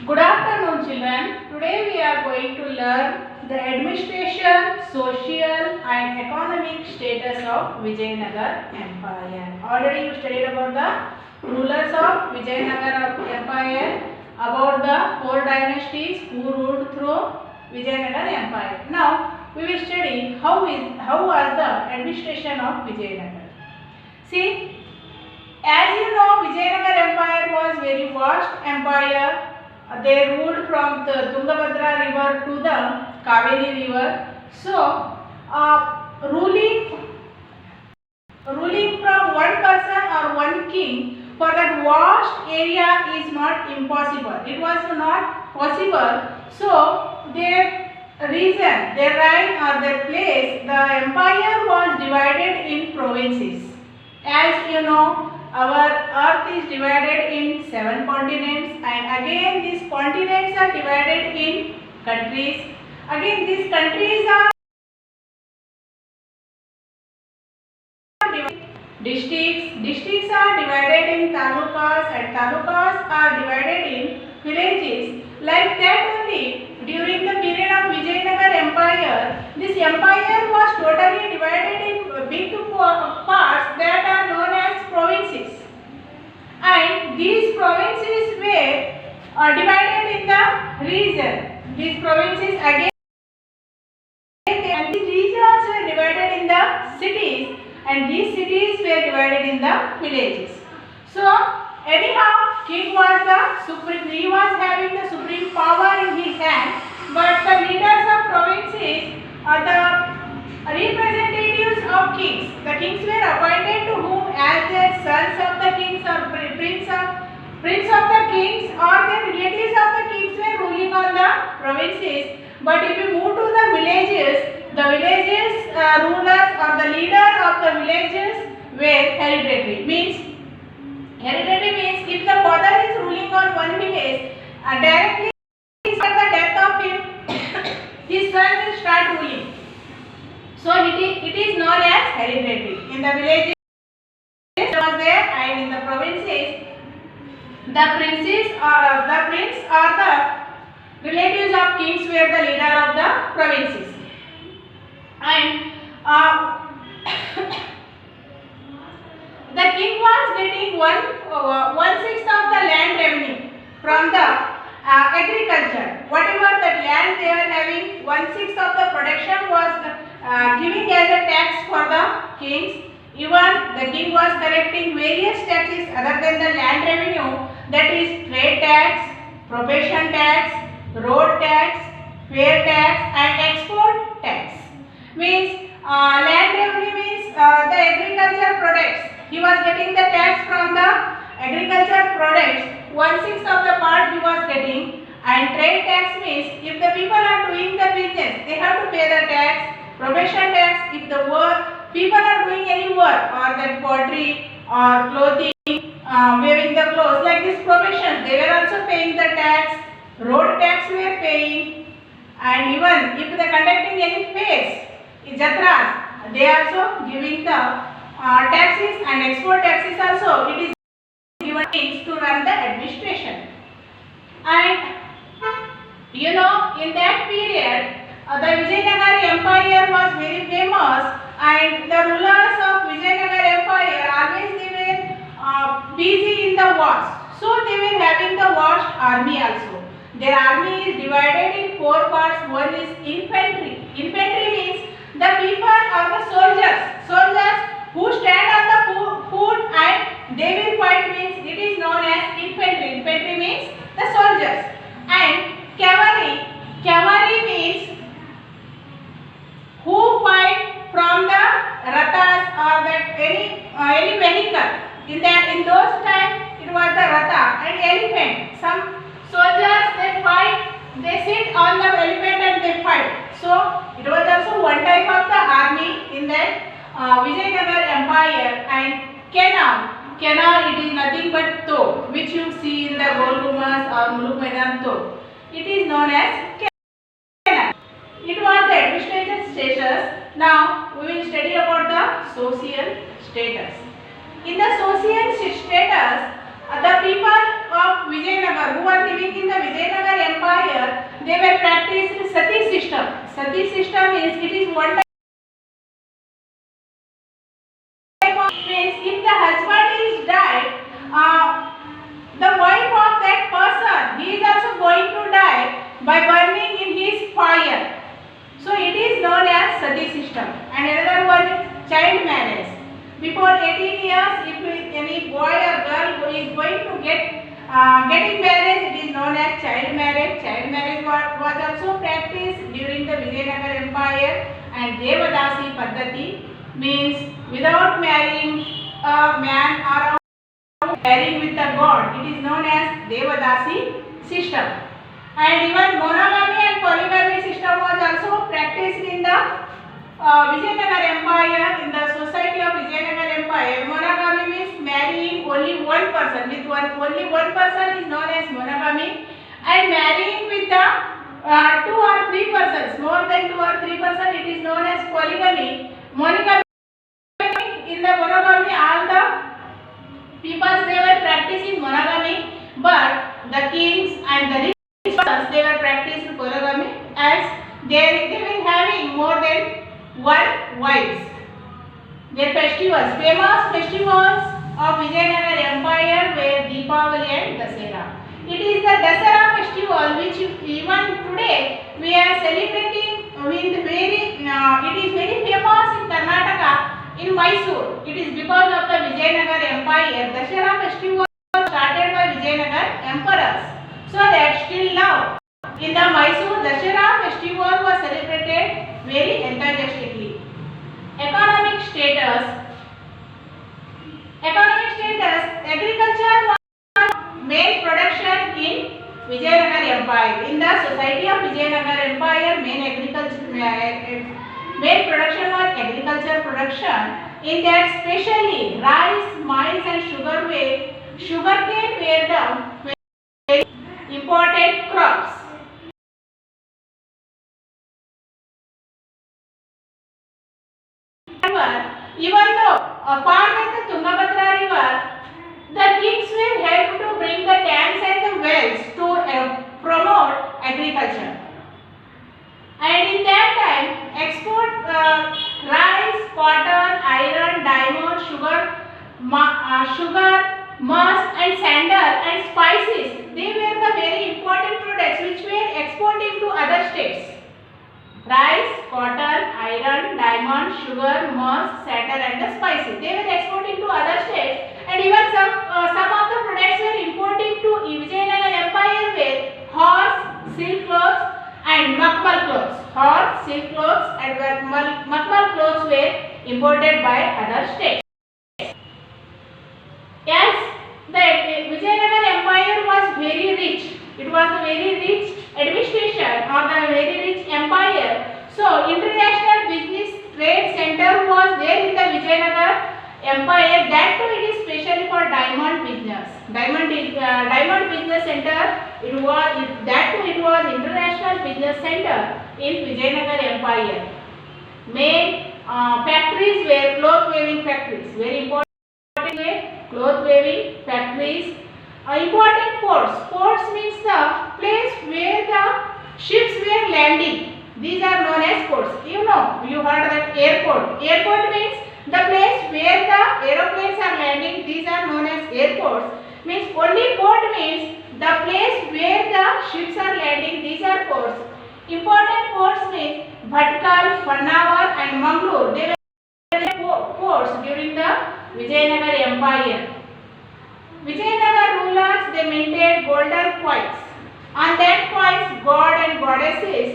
Good afternoon, children. Today we are going to learn the administration, social and economic status of Vijayanagar Empire. Already you studied about the rulers of Vijayanagar Empire, about the four dynasties who ruled through Vijayanagar Empire. Now we will study how was the administration of Vijayanagar. See, as you know, Vijayanagar Empire was very vast empire. They ruled from the Tungabhadra river to the Kaveri river. So, ruling from one person or one king for that vast area is not impossible. It was not possible. So, their region, their reign or their place, the empire was divided in provinces. As you know, our earth is divided in 7 continents, and again these continents are divided in countries. Again these countries are divided in districts. Districts are divided in talukas, and talukas are divided in villages. Like that only, during the period of Vijayanagar Empire, this empire was totally divided in big parts that are known as provinces, and these provinces were divided in the region. These provinces again and these regions were divided in the cities, and these cities were divided in the villages. So anyhow, king was the supreme, he was having the supreme power in his hand, but the leaders of provinces are the representatives of kings. The kings were appointed to whom as their sons of the kings or prince of the kings or the relatives of the kings were ruling on the provinces. But if you move to the villages rulers or the leader of the villages were hereditary. Hereditary means if the father is ruling on one village, directly after the death of him, his son will start ruling. So it is known as hereditary. In the villages it was there, and in the provinces the prince or the relatives of kings were the leader of the provinces. And the king was getting one-sixth of the land revenue from the agriculture. Whatever the land they were having, one-sixth of the production was giving as a tax for the kings. Even the king was collecting various taxes other than the land revenue, that is trade tax, probation tax, road tax, fair tax and export tax. Means land revenue means the agriculture products. He was getting the tax from the agriculture products, one-sixth of the part he was getting. And trade tax means if the people are doing the business, they have to pay the tax. Probation tax, if the people are doing any work, or that pottery or clothing, wearing the clothes, like this probation, they were also paying the tax. Road tax we are paying, and even if they are conducting any fairs, jatras, they are also giving the taxes, and export taxes also it is given things to run the administration. And you know, in that period the Vijayanagar Empire was very famous, and the rulers of Vijayanagar Empire always they were busy in the wars. So they were having the vast army also. Their army is divided in 4 parts. One is infantry. Infantry means the people or the soldiers who stand on the foot and they will fight, means it is known as infantry. Infantry means the soldiers. And cavalry means who fight from the rathas or that any vehicle. In those times it was the ratha and elephant. Some soldiers they fight, they sit on the elephant and they fight. So it was also one type of the army in that Vijayanagar Empire. And canal it is nothing but top, which you see in the Gol Gumbaz or Muluk Maidan top. It is known as canal. It was the administrative status. Now we will study about the social status. In the social status, the people of Vijayanagar who are living in the Vijayanagar they were practiced sati system. Sati system is, it is one type of means if the husband is died, the wife of that person, he is also going to die by burning in his fire. So it is known as sati system. And another one is child marriage. Before 18 years, if any boy or girl who is going to getting married, it is known as child marriage. Child marriage was also practiced during the Vijayanagar Empire. And Devadasi Paddhati means without marrying a man or marrying with a god, it is known as Devadasi system. And even monogamy and polygamy system was also practiced in the Vijayanagar Empire. In the society of Vijayanagar Empire, monogamy means marrying only one person. With only one person is known as monogamy, and marrying with the 2 or 3 persons, more than 2 or 3 persons, it is known as polygamy. Monogamy, in the monogamy, all the people they were practicing monogamy, but the kings and the rich persons they were practicing polygamy, as they were having more than one wives. Their festivals, famous festivals of Vijayanagar Empire were Deepavali and Dasara. It is the Dasara festival which even today we are celebrating with very, it is very famous in Karnataka, in Mysore. It is because of the Vijayanagar Empire. Dasara festival started by Vijayanagar emperors. So that still now in the Mysore Dasara festival was celebrated very enthusiastically. Economic status, agriculture was main production in Vijayanagar Empire. In the society of Vijayanagar Empire, main production was agriculture production. In that, especially rice, maize, and sugarcane were the important crops. Even though apart from the Tungabhadra river, the kings were helped to bring the dams and the wells to promote agriculture. And in that time, export rice, cotton, iron, diamond, sugar, musk, and sandal and spices. They were the very important products which were exported to other states. Rice, cotton, iron, diamond, sugar, musk, sandal, and the spices. They were exporting to other states, and even some of the products were imported to Vijayanagar Empire were horse, silk clothes, and makmal clothes. Horse, silk clothes, and makmal clothes were imported by other states. Yes, the Vijayanagar Empire was very rich. It was a very rich administration or the very rich empire. So international business trade center was there in the Vijayanagar Empire. That too it is specially for diamond business. Diamond business center. It was international business center in Vijayanagar Empire. Main factories were cloth weaving factories. Very important were cloth weaving factories. Important ports. Ports means the place where the ships were landing. These are known as ports. You know, you heard that airport. Airport means the place where the aeroplanes are landing. These are known as airports. Means only port means the place where the ships are landing. These are ports. Important ports means Bhatkal, Fannavar, and Mangalore. They were ports during the Vijayanagar Empire. Vijayanagar rulers they maintained golden coins. On that coins, god and goddesses